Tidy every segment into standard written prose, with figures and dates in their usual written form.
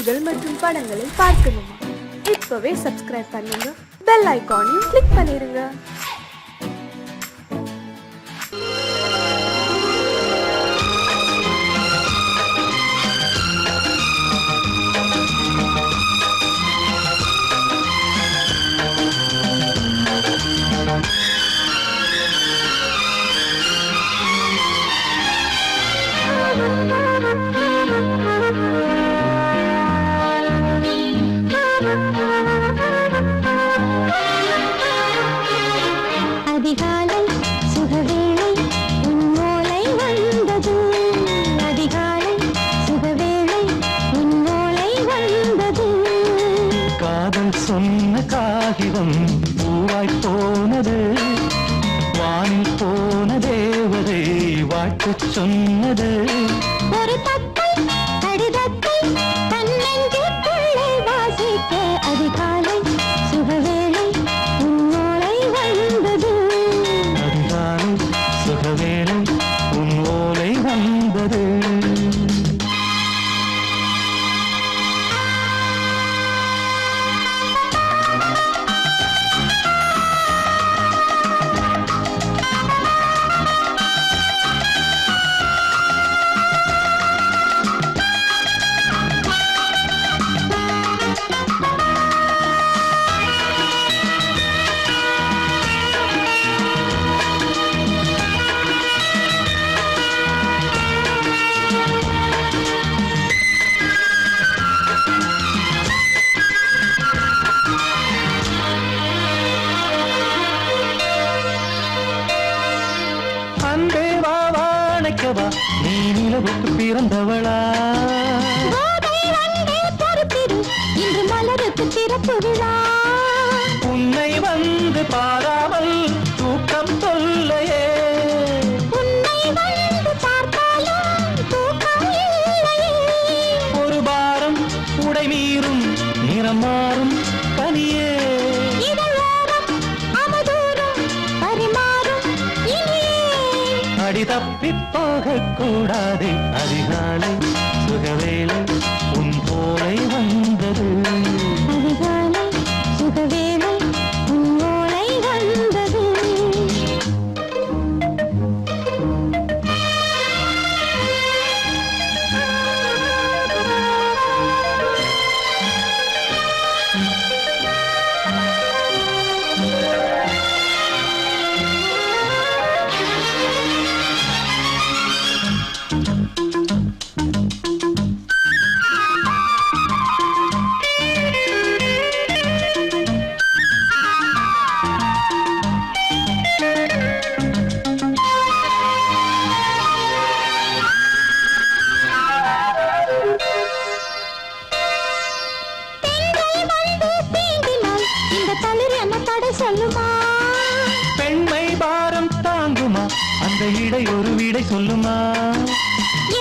நிகழ்ச்சிகள் மற்றும் படங்களை பார்க்கணுமா? இப்பவே சப்ஸ்கிரைப் பண்ணுங்க, பெல் ஐகானையும் கிளிக் பண்ணிருங்க. அதிகாலை சுகவேளை உன்னோலை வந்தது, அதிகாலை சுகவேளை உன்னோலை வந்தது. காதல் சொன்ன காகிதம் பூவாய் போனது, வானில் போன தேவதை வாழ்த்து சொன்னது. ஒரு தத்தை கடிதத்தை தன்னெஞ்சுக்குள்ளே வாசிக்க, அதிகாலை சுகவேளை உன்னோலை வந்தது, அதிகாலை சுகவேளை உன் ஓலை வந்தது. அன்பே வா வாழைக்கவா, நீ நிலவுக்கு பிறந்தவளா? கோதை வந்தே பொறுப்பிரு, இன்று மலருக்கு திறப்பு விழா. உன்னை வந்து பாராமல் தூக்கம் தொல்லையே, உன்னை வந்து பார்த்தாலும் தூக்கம் இல்லையே. ஒரு பாரம் உடை மீறும் நிறம் மாறும் பனியே. இதழோரம் அமுதூரம் பரிமாறும் இனியே. அடி தப்பிப் போகக் கூடாது, அதிகாலை சுகவேளை உன் போலை வந்தது, அதிகாலை சுகவேளை உன்னோலை வந்தது. பெண்கள் வந்து தீண்டினால் இந்த தளிர் என்ன தடை சொல்லுமா? பெண்மை பாரம் தாங்குமா, அந்த இடை ஒரு விடை சொல்லுமா?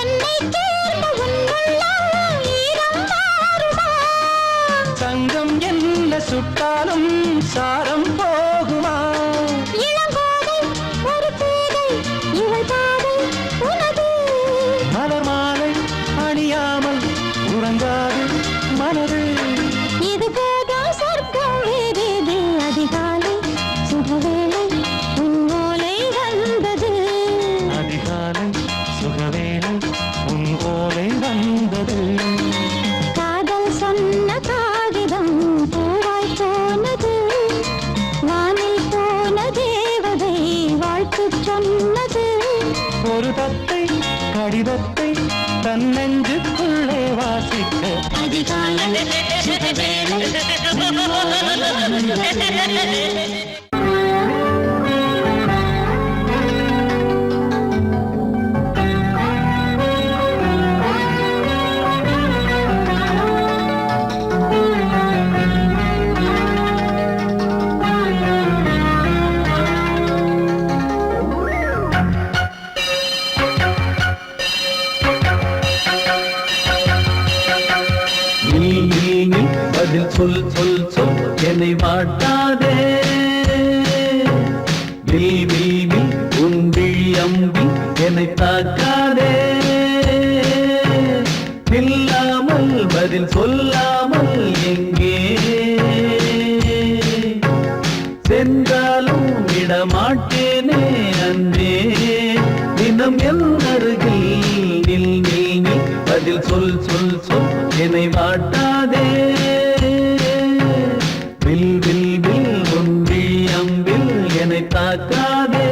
என்னை தேர்ந்த உன்னுள்ளம் ஈரம் மாறுமா? சங்கம் என்ன சுட்டாலும் சாரம் போகுமா? இளங்கோதை ஒரு பேதை, இவள் பாதை உனது. மலர் மாலை அணியாமல் உறங்காது மனது. இது போதும் சொர்க்கம் வேறேது, அதிகாலை சுகவேளை உன்னோலை வந்தது, அதிகாலை சுகவேளை உன் ஓலை வந்தது. காதல் சொன்ன காகிதம் பூவாய் போனது, வானில் போன தேவதை வாழ்த்து சொன்னது. ஒரு தத்தை கடிதத்தை தன்னெஞ்சுக்குள்ளே வாசிக்க, அதிகாலை சுகவேளை உன்னோலை வந்தது. பதில் சொல் சொல் சொல் என்னை வாட்டாதே. வில் உன் விழி அம்பி என்னை தாக்காதே. நில்லாமல் பதில் சொல்லாமல் எங்கே சென்றாலும் விடமாட்டேனே அன்பே தினம் என் அருகில் நில் நில் நில் பதில் சொல் சொல் சொல் என்னை வாட்டாதே வில் வில் வில் ஒன்றி அம்பில் என்னை தாக்காதே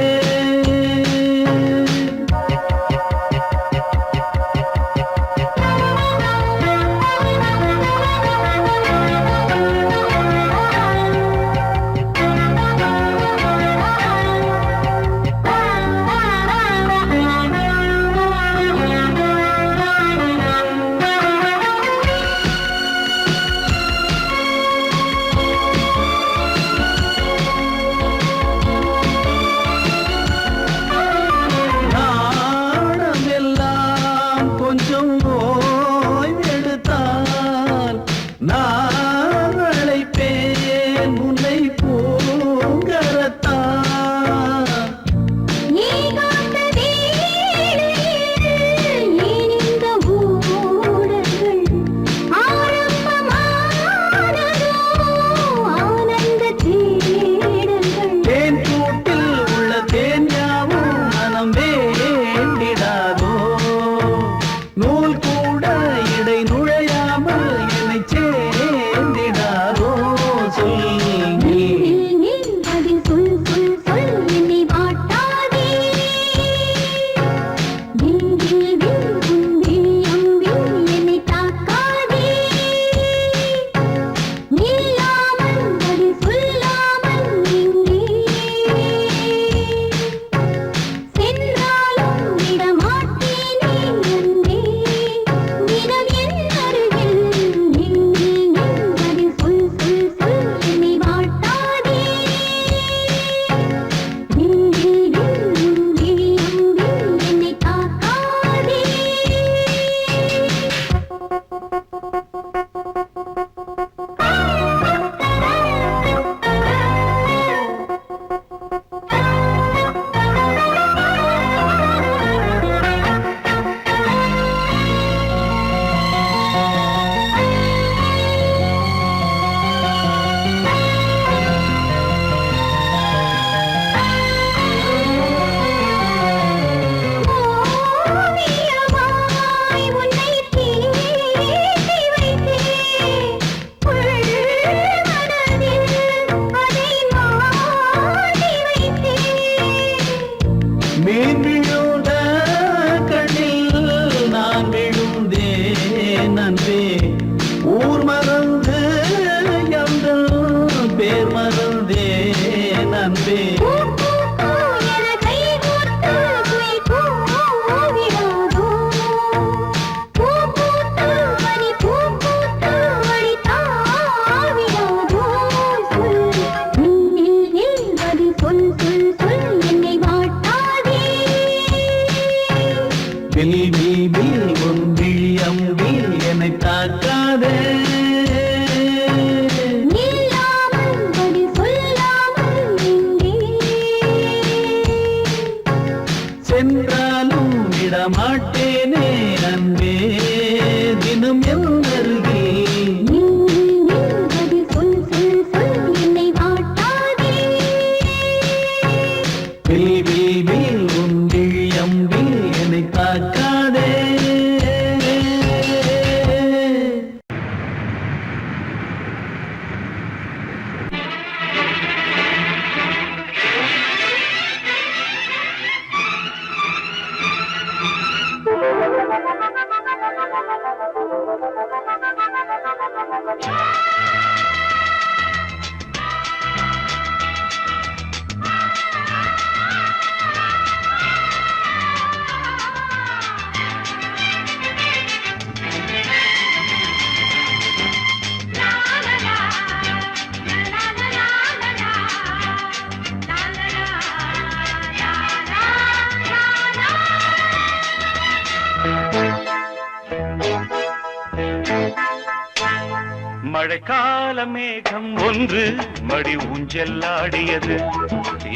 மழைக்கால மேகம் ஒன்று மடி ஊஞ்செல்லாடியது,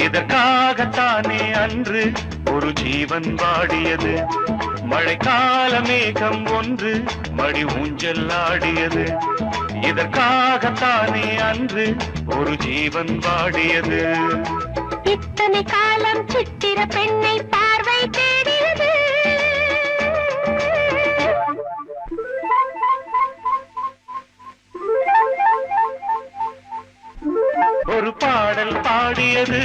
இதற்காகத்தானே அன்று ஒரு ஜீவன் வாடியது. மழைக்கால மேகம் ஒன்று மடி ஊஞ்சல் ஆடியது. இதற்காகத்தானே அன்று ஒரு ஜீவன் வாடியது. இத்தனை காலம் சித்திர பெண்ணை பார்வை தேடியது. ஒரு பாடல் பாடியது,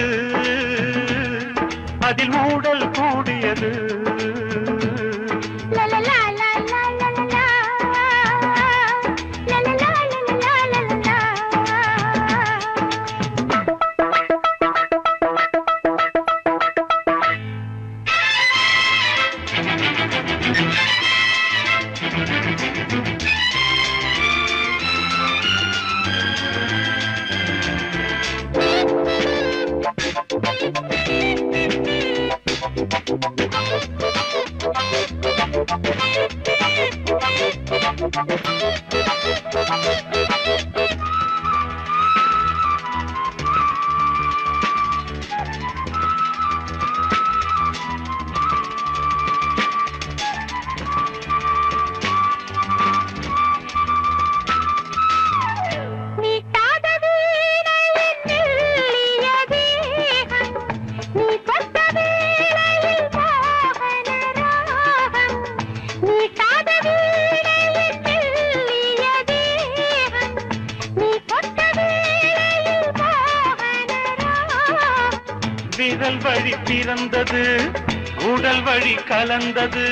அதில் ஊடல் கூடியது. விரல் வழி பிறந்தது, உடல் வழி கலந்தது,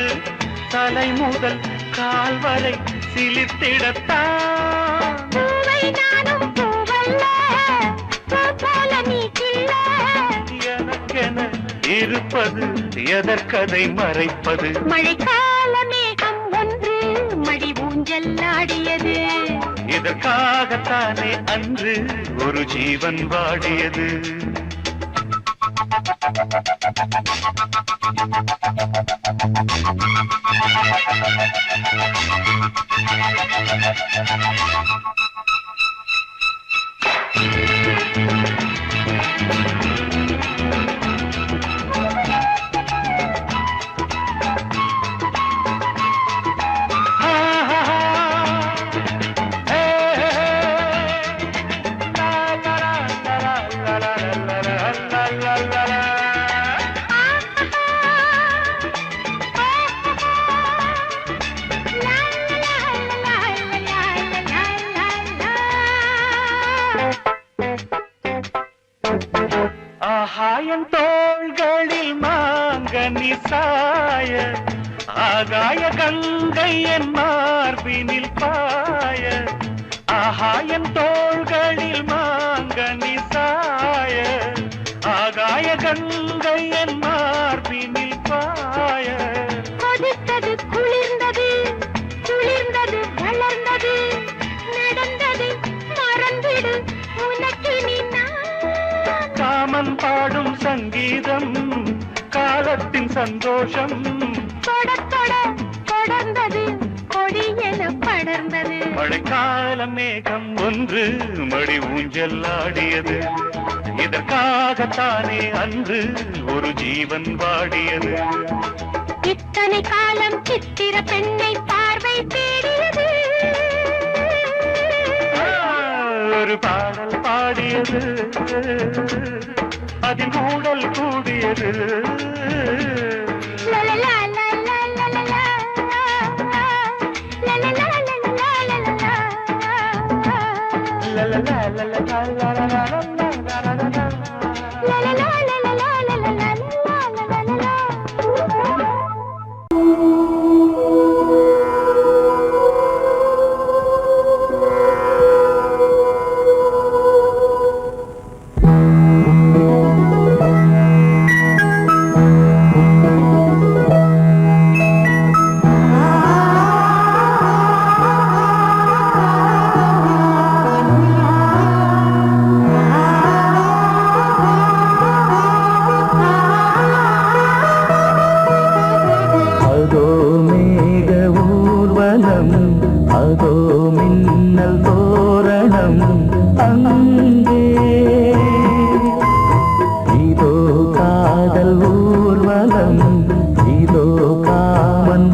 தலை முதல் கால் வரை சிலித்திடத்தான். எனக்கென இருப்பது எதற்கதை மறைப்பது? மழைக்கால மேகம் ஒன்று மடி ஊஞ்சல் ஆடியது. இதற்காகத்தானே அன்று ஒரு ஜீவன் வாடியது. ஆகாயம் தோள்களில் மாங்கனி சாய, ஆகாய கங்கை என் மார்பினில் பாய. ஆகாயம் தோள்களில் மாங்கனி சாய, ஆகாய கங்கை என் மார்பினில் பாய. கொதித்தது குளிர்ந்தது, குளிர்ந்தது வளர்ந்தது, நடந்தது மறந்திடு உனக்கு நீ. காமன் பாடும் சங்கீதம், காலத்தின் சந்தோஷம். தொட தொட தொடர்ந்தது, கொடி என படர்ந்தது. மழைக்கால மேகம் ஒன்று மடி ஊஞ்சல் ஆடியது. இதற்காகத்தானே அன்று ஒரு ஜீவன் வாடியது. இத்தனை காலம் சித்திர பெண்ணை பார்வை தேடியது. ஒரு பாடல் பாடியது, அதில் ஊடல் கூடியது. அதோ மின்னல் தோரணம் அங்கே இதோ காதல் ஊர்வலம் இதோ காமன்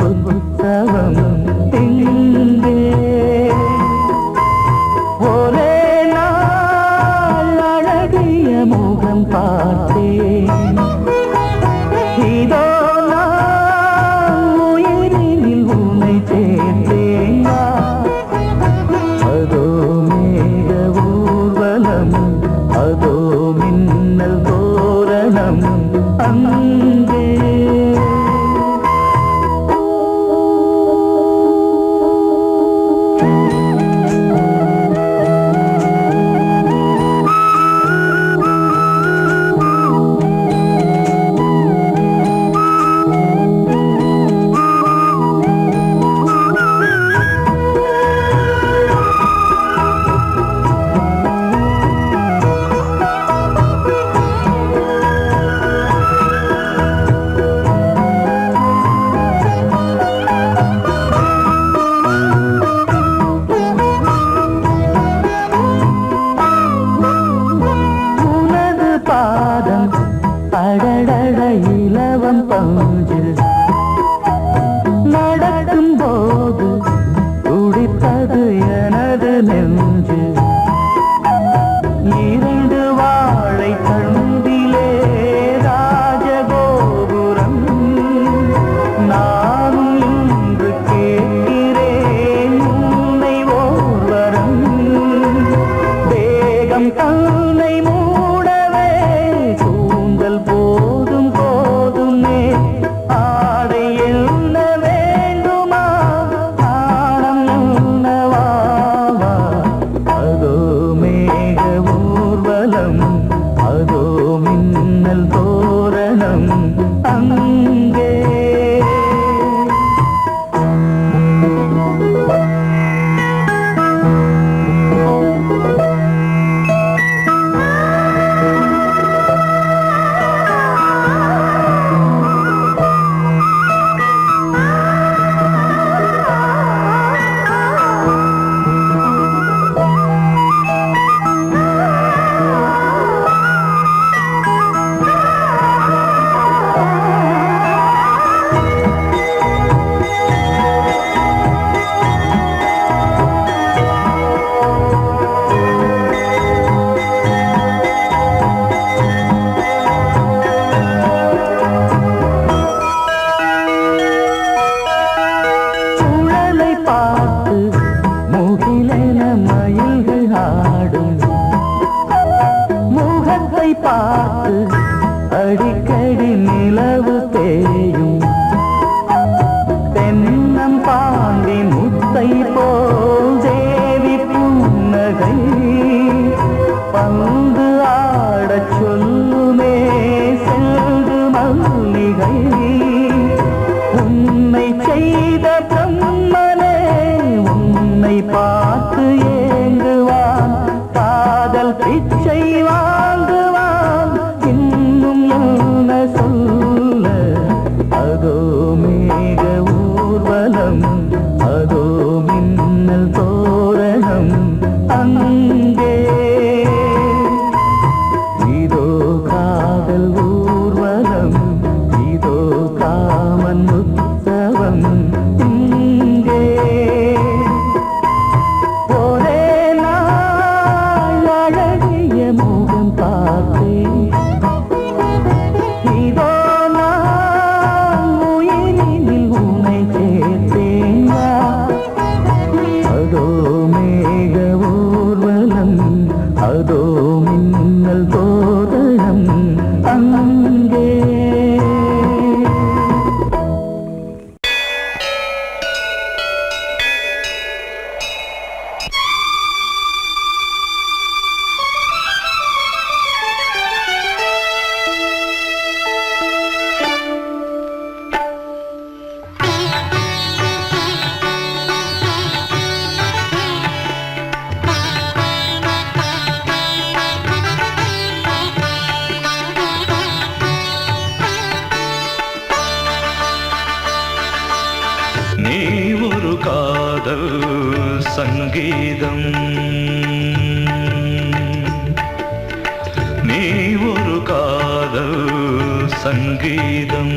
சங்கீதம் நீ ஒரு காதல் சங்கீதம்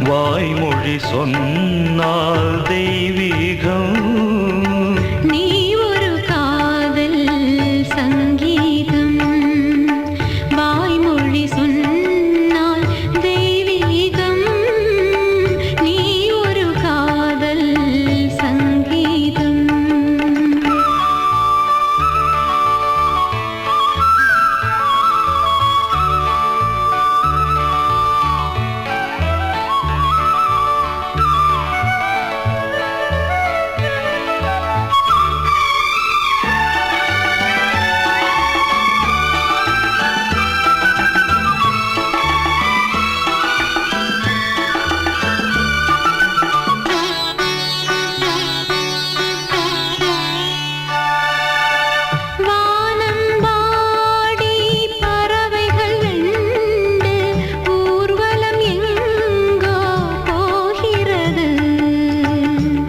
வாய்மொழி சொன்னால் தெய்வீகம் நீ ஒரு காதல் சங்கீதம் வாய்மொழி சொன்னால் தெய்வீகம் நீ ஒரு காதல் சங்கீதம்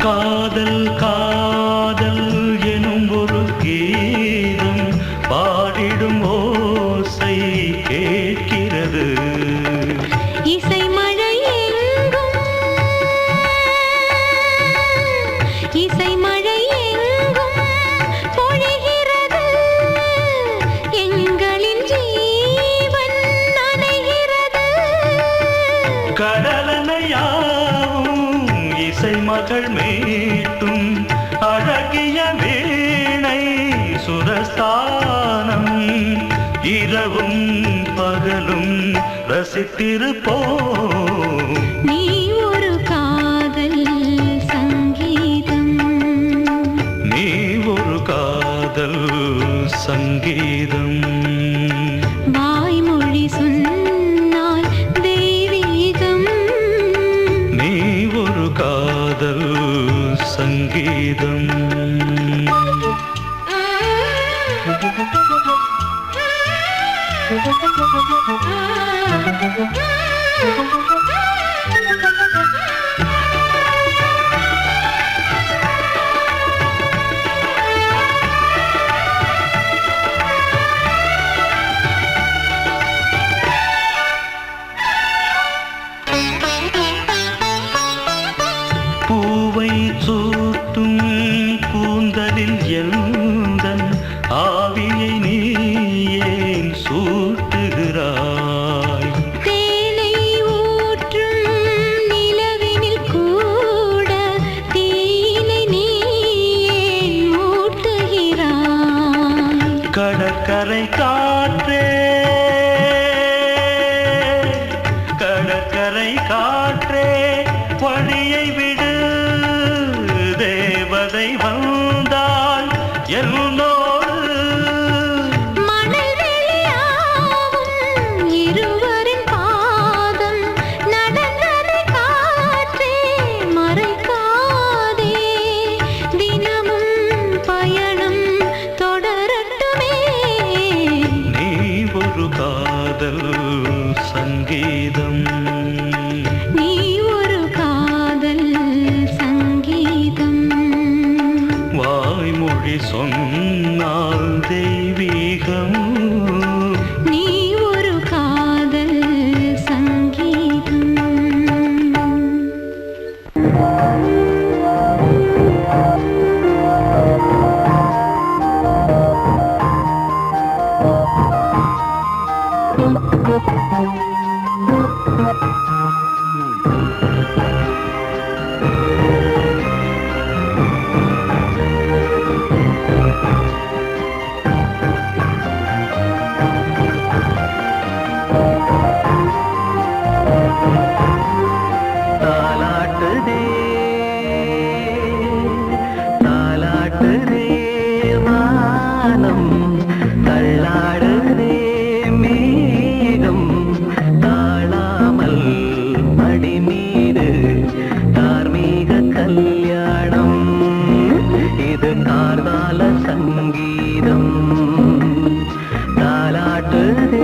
காதல் காதல் எனும் ஒரு கீதம் பாடிடும் ஓசை கேட்கிறது. இசை மழை எங்கும் இசை மழை எங்கும் பொழிகிறது. எங்களின் ஜீவன் நனைகிறது. கடலனையாவும் இசை மகள் மீட்டும் அழகிய வீணை சுரஸ்தானம். இரவும் பகலும் ரசித்திருப்போம். நீ ஒரு காதல் சங்கீதம். நீ ஒரு காதல் சங்கீதம். வாய்மொழி சொன்னால் தெய்வீகம். நீ ஒரு காதல் சங்கீதம். பூவை சூட்டும் கூந்தலில் எந்தன் ஆவியை நீ ஏன் சூட்டுகிறாய்? தேனை ஊற்றும் நிலவினில் கூட தீனை நீ ஏன் மூட்டுகிறாய்? கடற்கரை காற்றே கடற்கரை காற்றே வழியை விடு. தேவதை வந்தால் என்னோடு மணல் வெளியாகும் இருவரின் பாதம் நடந்ததை காற்றே மறைக்காதே. தினமும் பயணம் தொடரட்டுமே. நீ ஒரு காதல் சங்கீதம். நீ ஒரு காதல் சங்கீதம். வாய்மொழி சொன்னால் தெய்வீகம். நீ ஒரு காதல் சங்கீதம். தாலாட்டுதே தாலாட்டுதே வானம். தள்ளாடுதே மேகம். தாழாமல் மடி மீது தார்மீக கல்யாணம். இது கார்கால சங்கீதம். தாலாட்டுதே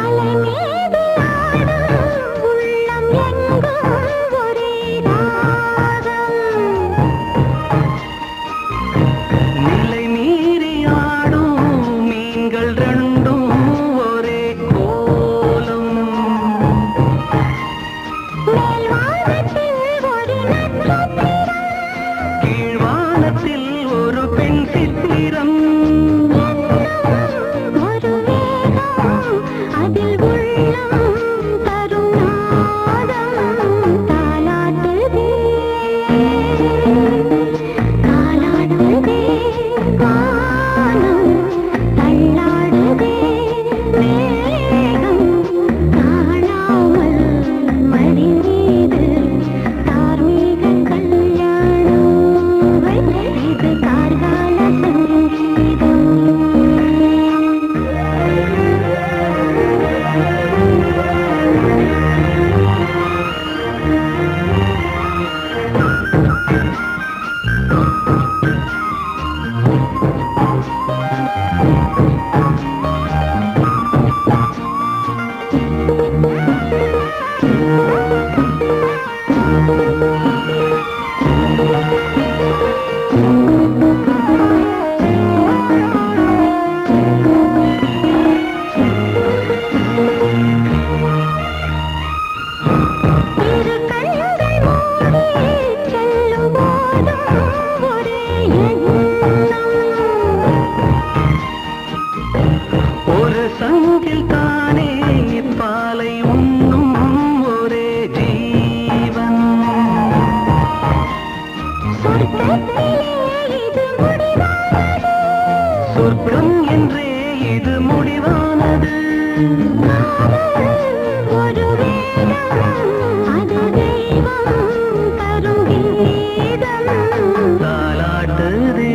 அலைமேது ஆடும் உள்ளம் எங்கும் ஒரே ராகம். நிலை மீறி ஆடும் சொர்க்கம் என்றே இது முடிவானது. ஒரு வேதம் அது தெய்வம் தரும் கீதம் தாலாட்டுதே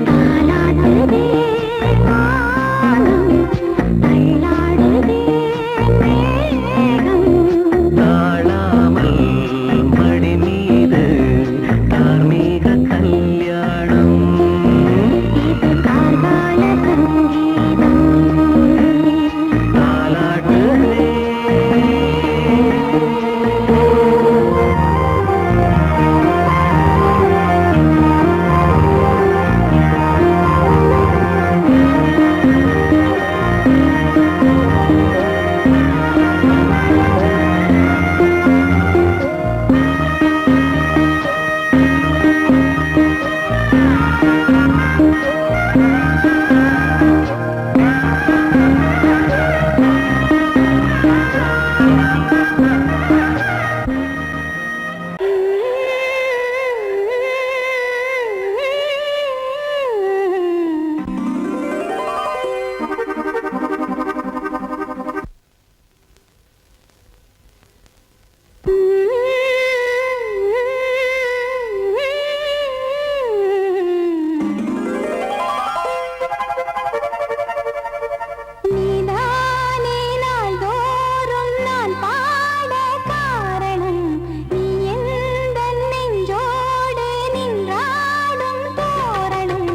தாலாடுதே வானம் தள்ளாடுதே மேகம் தாழாமல் மடி மீது தார்மீக கல்யாணம். இது கார்கால சங்கீதம் தாலாட்டுதே நீதானே நாள்தோறும் நான் பாட காரணம் நீ எந்தன் நெஞ்சோடு நின்றாடும் தோரணம்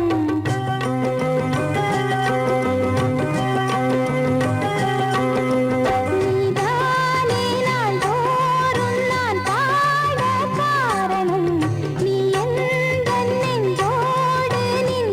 நீதானே நாள்தோறும் நான் பாட காரணம் நீ எந்தன் நெஞ்சோடு நின்றாடும்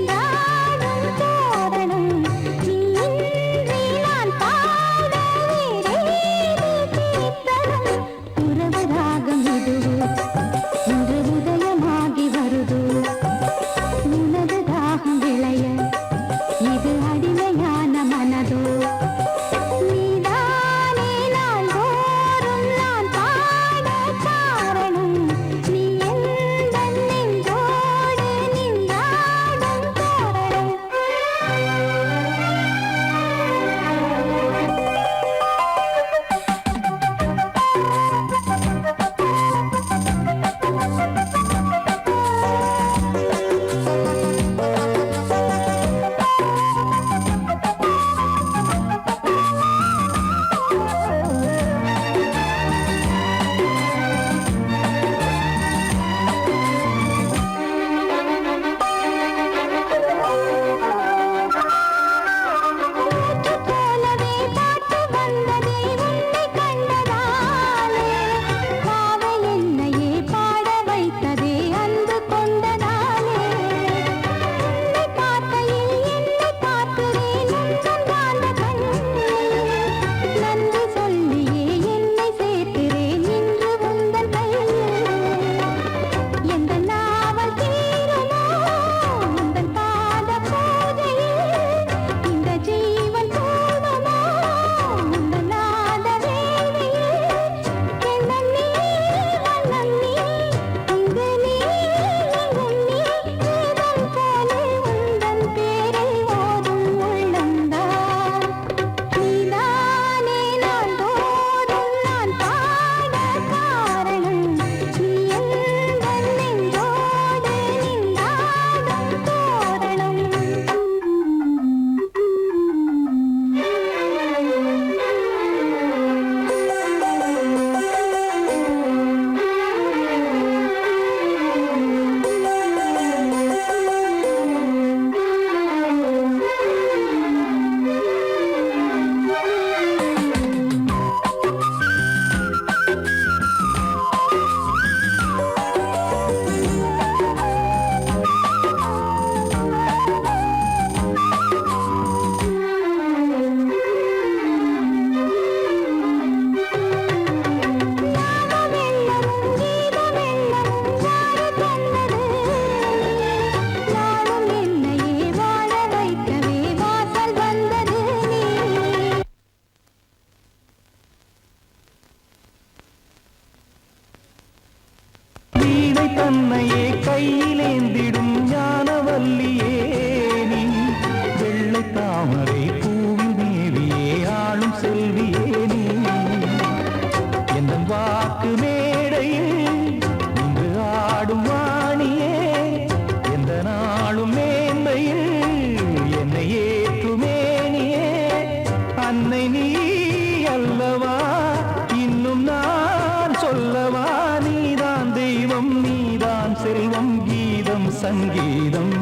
கீதம்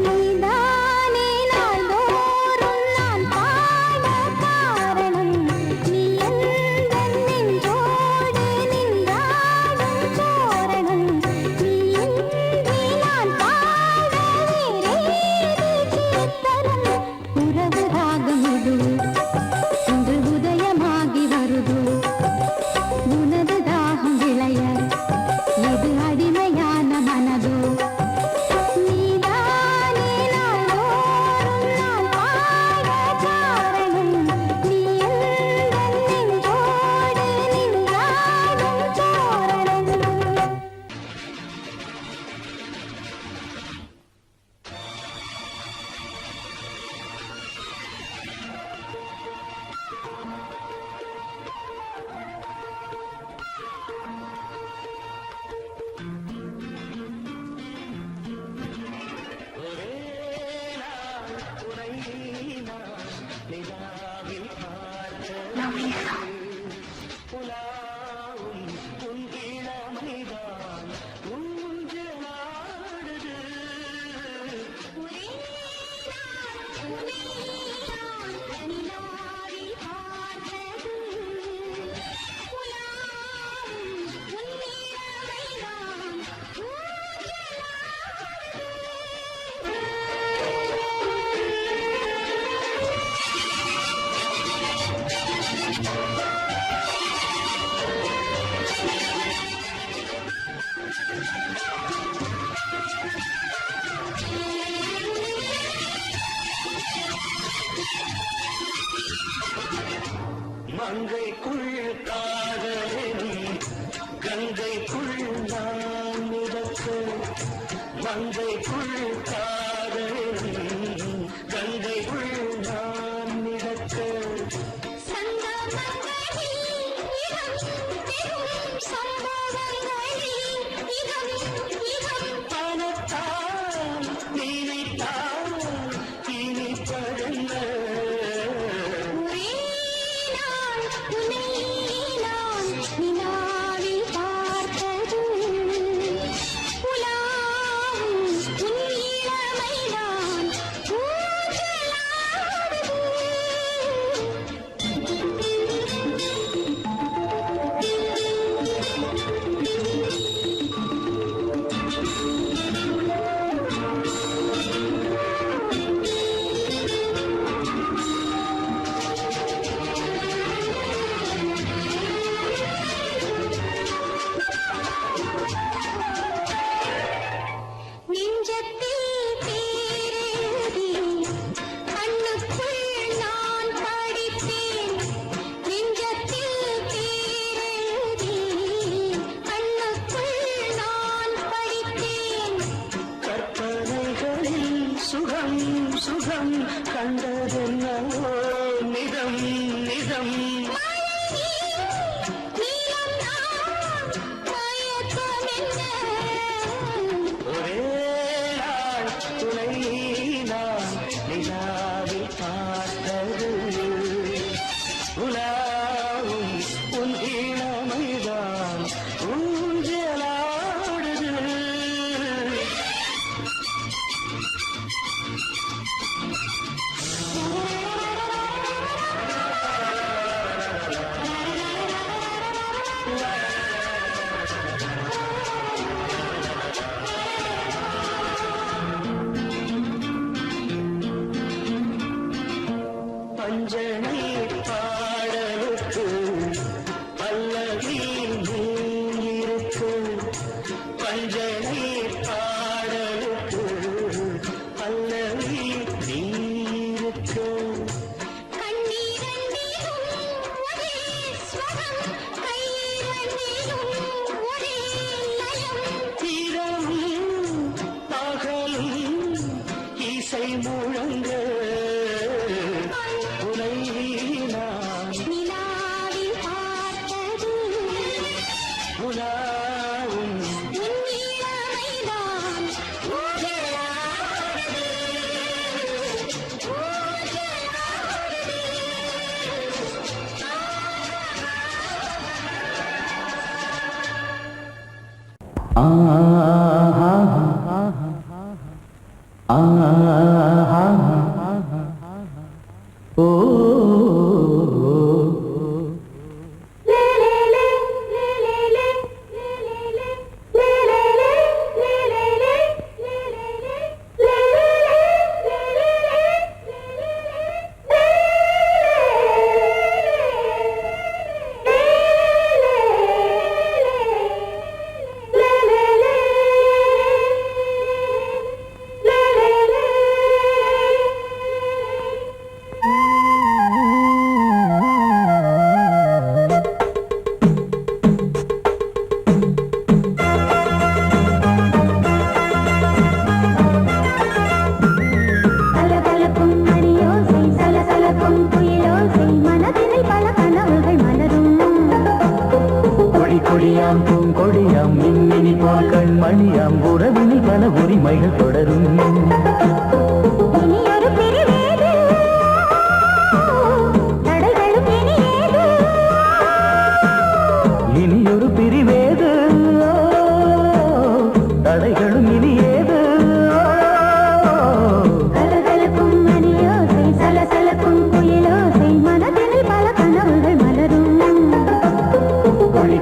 நீதானே நாள்தோறும் நான் பாட காரணம் நீ எந்தன் நெஞ்சோடு நின்றாடும் தோரணம் நீ இன்றி நான் பாட வேறேது கீர்த்தனம் உறவு ராகம் இது இன்று உதயமாகி வருது உனது தாகம் விளைய எது அடிமையான மனதோ நீதானே நாள்தோறும் நான் பாட காரணம் நீ எந்தன் நெஞ்சோடு நின்றாடும் தோரணம் மங்கைக்குள் காதலினும் கங்கைக்குள் நான் மிதக்க மங்கைக்குள் காதலினும் கங்கைக்குள் நான் மிதக்க பணத்தால் நினைத்தால் இனி பழங்க சுகம் சுகம் கண்டதென்னவோ நிதம் நிதம் ஒரே நாள் துணை நான் நிலாவில் பார்த்தது உலாவும் உன் இளமைதான் ஊஞ்சலாடுது பஞ்சனை பாடலுக்கு பல்லவி நீருக்கு பஞ்சனை பாடலுக்கு பல்லவி நீருக்கு இரவும் பகலும் இசை முழங்க உனை நான் உலாவும் ஓ கொடியாம் பூங்கொடியாம் மின்மினி போல் கண்மணியாம் உறவினில் பல உரிமைகள் தொடரும் இனியொரு பிரிவேது தடைகளும் இனியேது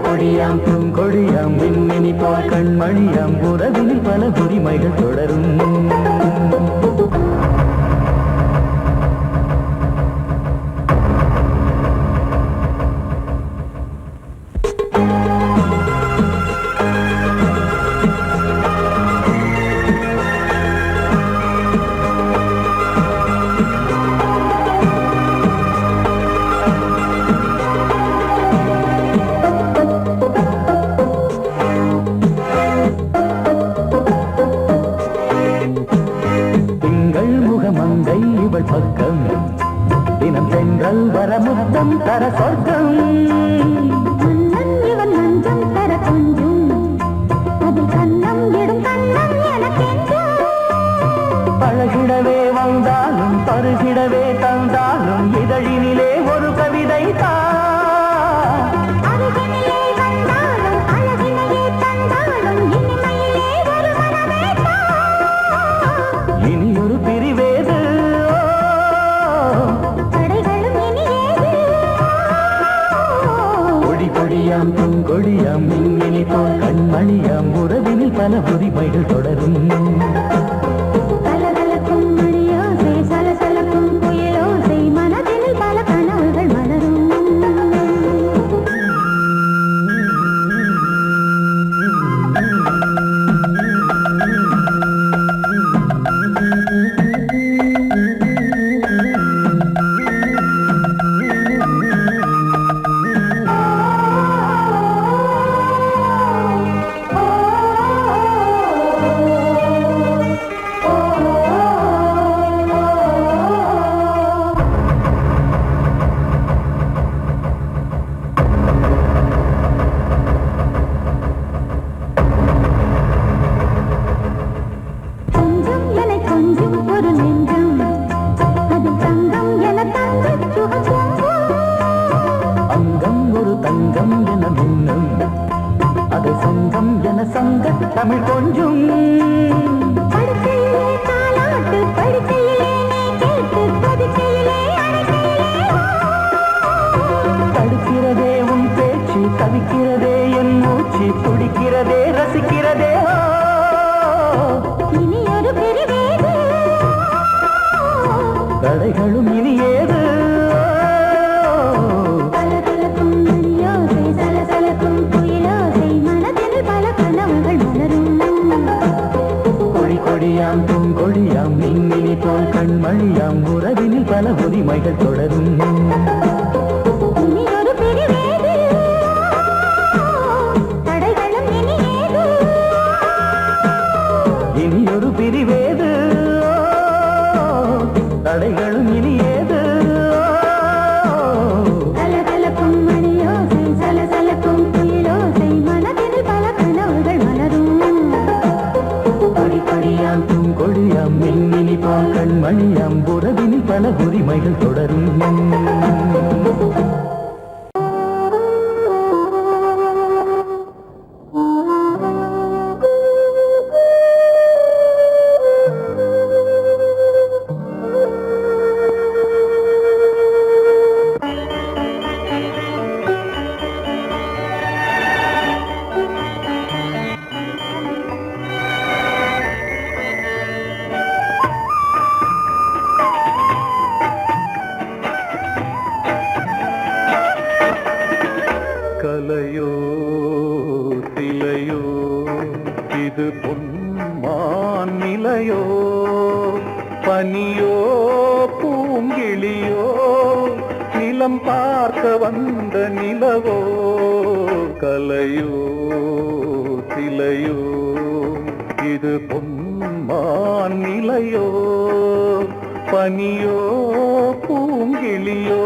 கொடியாம் பூங்கொடியாம் மின்மினி போல் கண்மணியாம் உறவினில் பல உரிமைகள் தொடரும் பக்கம் தினம் சென்றல் வர முத்தம் தர சொர்க்கம் இவன் நஞ்சம் தர கொஞ்சம் அதில் கண்ணம் இடும் கண்ணம் எனக்கென்றும் பழகிடவே வந்தாலும் பருகிடவே தந்தாலும் இதழினிலே ஒரு கவிதை அருகினிலே வந்தாலும் அழகினையே தந்தாலும் இனிமையிலே ஒரு மனமே இனியொரு பிரிவேது கொடியாம் பூங்கொடியாம் மின்மினி போல் கண்மணியாம் உறவினில் பல உரிமைகள் தொடரும் கலகலக்கும் மணியோசை சலசலக்கும் புயலோசை மனதினில் பல கனவுகள் மலரும் தமிழ் கொஞ்சம் படுக்கையிலே தாலாட்டு படுக்கையிலே நீ கேட்டு படுக்கையிலே தடுக்கிறதே உன் பேச்சு தவிக்கிறதே என் மூச்சு துடிக்கிறதே ரசிக்கிறதே இனி ஒரு பிரிவேது தடைகளும் இனியேது கலகலக்கும் மணியோசை சலசலக்கும் புயலோசை மனதில் பல கனவுகள் மலரும் கொடியாம் பூங்கொடியாம் மின்மினி போல் கண்மணியாம் உறவினில் பல உரிமைகள் தொடரும் இனி ஒரு பிரிவேது தடைகளும் இனியேது இனியொரு பிரிவேது தடைகளும் இனியேது கலகலக்கும் மணியோசை சலசலக்கும் புயலோசை மனதில் பல கனவுகள் மலரும் கொடியாம் பூங்கொடியாம் மின்மினி போல் கண்மணியாம் உறவினில் பல உரிமைகள் தொடரும் நிலையோ பனியோ பூங்கிளியோ நிலம் பார்க்க வந்த நிலவோ கலையோ சிலையோ இது பொன்மான் நிலையோ பனியோ பூங்கிளியோ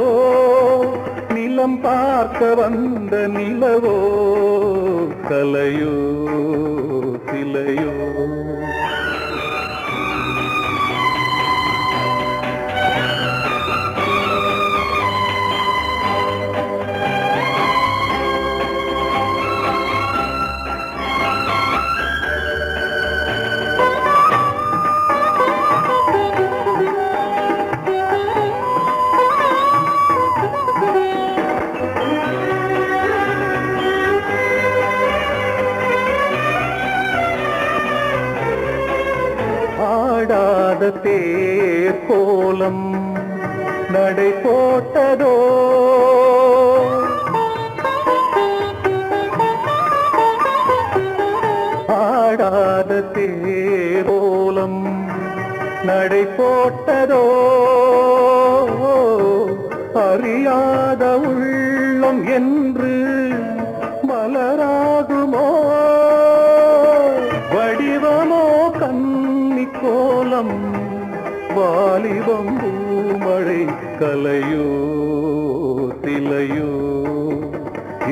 நிலம் பார்க்க வந்த நிலவோ கலையோ சிலையோ ஆடாத தேர் கோலம் நடை போட்டதோ ஆடாத தேர் கோலம் நடை போட்டதோ அறியாத உள்ளம் என்று மலராகுமோ வடிவமோ கன்னி கோலம் வாலிபம் பூமழை கலையோ சிலையோ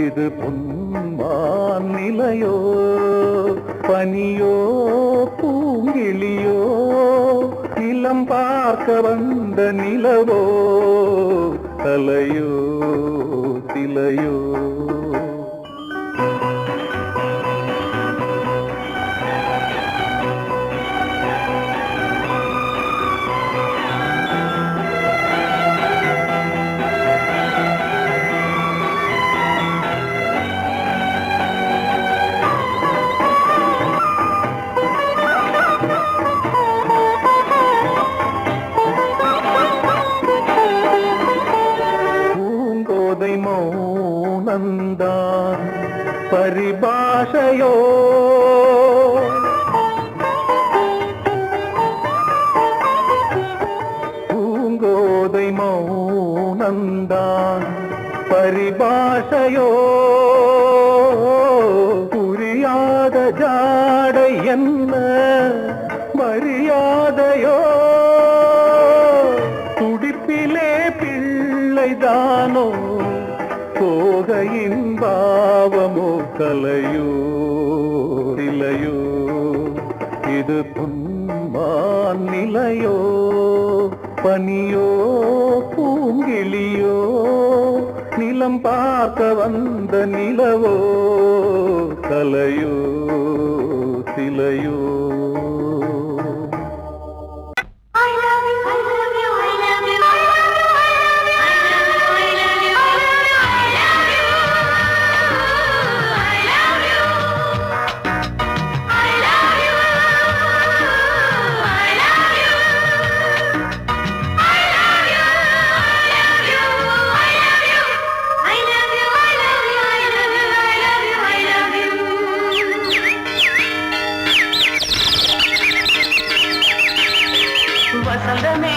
இது பொன்மான் நிலையோ பனியோ பூங்கிளியோ நிலம் பார்க்க வந்த நிலவோ கலையோ சிலையோ மௌனந்தான் பரிபாஷையோ பூங்கோதை மௌனந்தான் பரிபாஷையோ புரியாத ஜாடை என்ன மரியாதையோ துடிப்பிலே பிள்ளைதானோ கோகையின் பாவமோ கலையோ சிலையோ இது பொன்மான் நிலையோ பனியோ பூங்கிளியோ நிலம் பார்க்க வந்த நிலவோ கலையோ சிலையோ வசந்தமே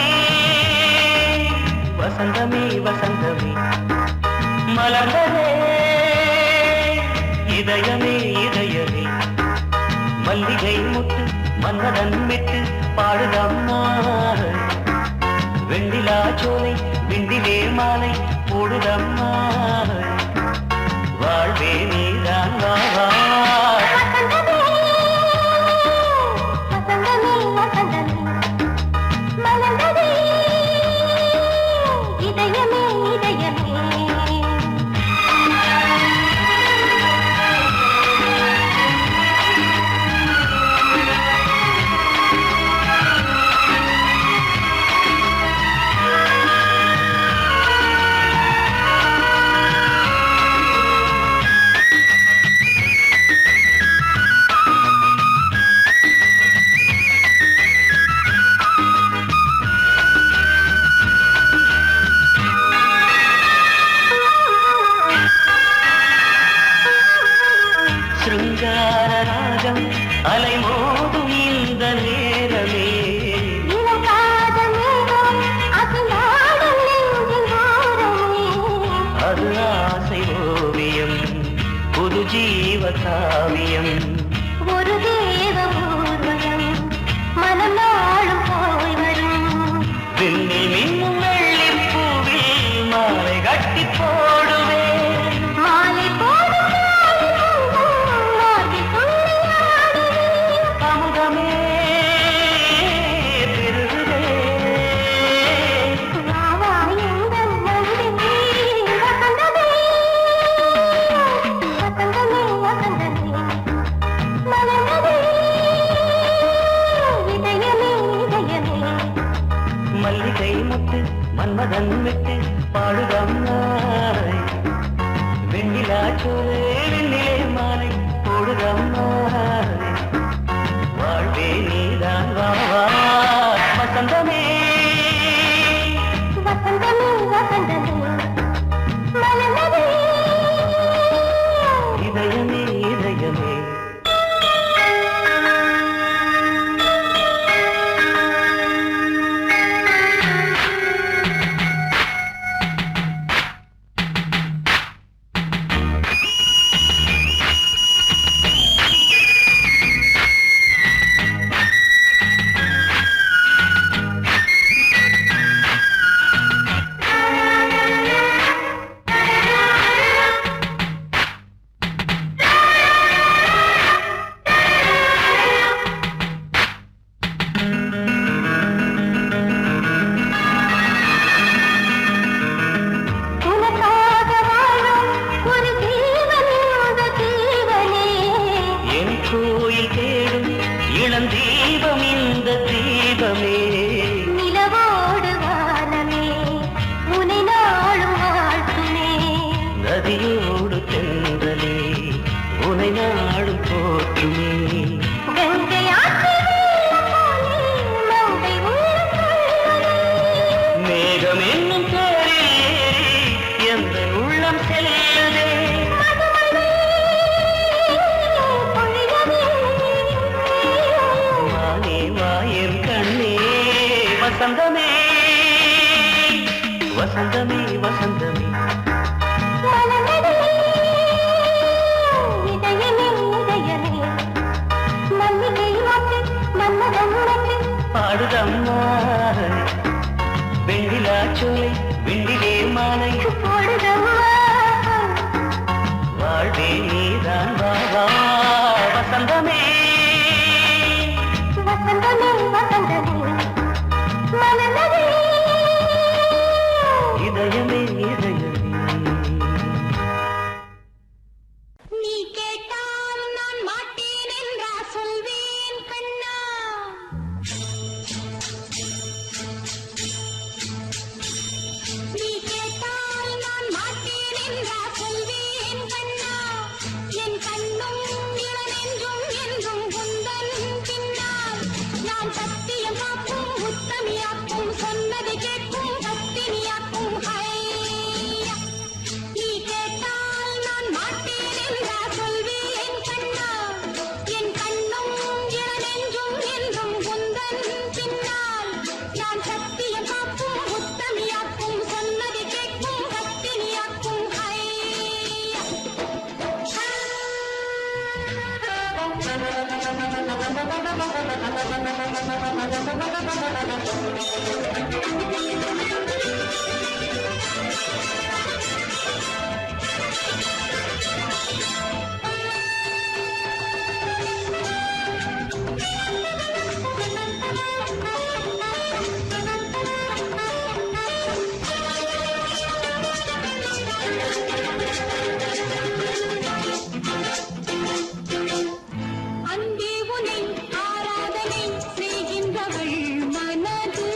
வசந்தமே வசந்தமே மலர்ந்ததே இதயமே இதயமே மல்லிகை முட்டு மன்னதன் விட்டு பாடுதம்மா வெண்ணிலா சோலை விண்டிலே மாலை போடுதம்மா வாழ்வே நீதான் வா மல்லிகை முட்டு மன்மதன் விட்டு பாடுதம்மாய் வெண்ணிலா சோலை வெண்ணிலே மாலை போடுதம்மாய் வாழ்வே நீதான் வா வா வசந்தமே வசந்தமே வசந்தமே மலர்ந்ததே இதயமே இதயமே தீபம் இந்த தீபமே நிலவோடு வானமே உனை நாளும் வாழ்த்துமே நதியோடு தென்றலே உனை நாடும் போற்றுமே கங்கை ஆற்றில் மங்கை மேகம் என்னும் பேரில் எந்த உள்ளம் செல்லுதே வசந்தமே வசந்தமே வசந்தமே இதயமே இதயமே மல்லிகை மொட்டு மன்மதன் மொட்டு பாடுதம்மா வெண்ணிலா சோலை வெண்ணிலே மாலை போடுதம்மா வாழ்வே நீதான் வா வா வசந்தமே வசந்தமே வசந்தமே இதயமே இதயமே நீ கேட்டால் நான் மாட்டேன் என்றா சொல்வேன் கண்ணா நீ கேட்டால் நான் மாட்டேன் என்றா சொல்வேன் கண்ணா என் கண்ணும் இளநெஞ்சும் என்றும் குந்தன் பின்னால் நான் சத்தியம் காக்கும் உத்தமியாக்கும் சொன்னதை கேட்கும் பத்தினியாக்கும் ஹையா நீ கேட்டால் நான் மாட்டேன் என்றா சொல்வேன் கண்ணா என் கண்ணும் இளநெஞ்சும் என்றும் குந்தன் பின்னால் நான் சத்தியம் காக்கும் உத்தமியாக்கும் சொன்னதை கேட்கும் பத்தினியாக்கும் அன்பே உனை ஆராதனை செய்கின்றவள் மனது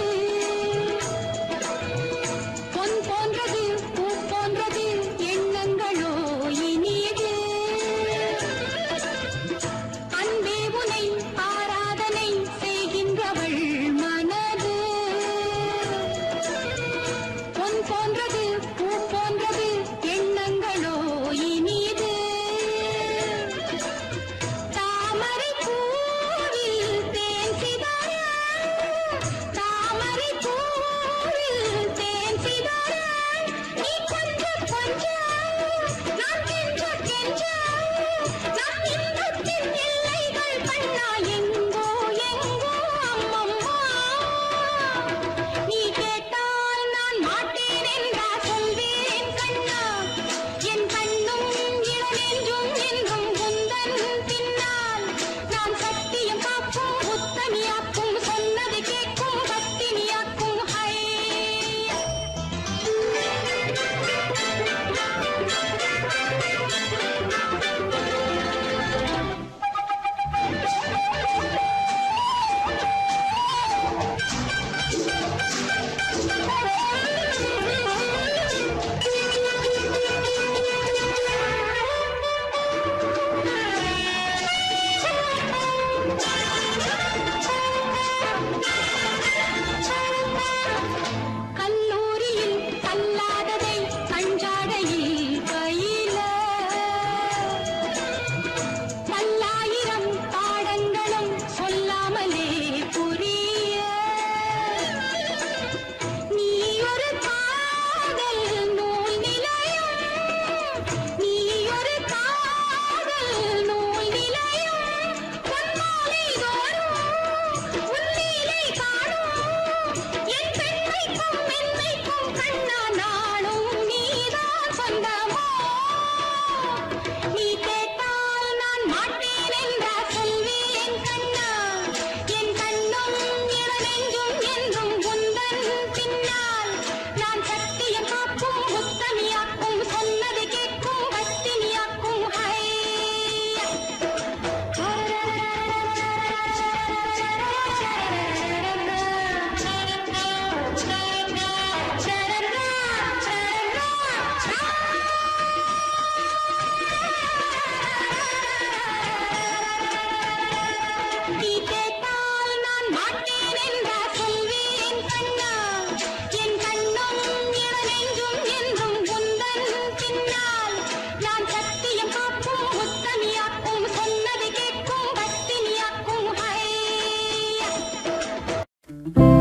ஆ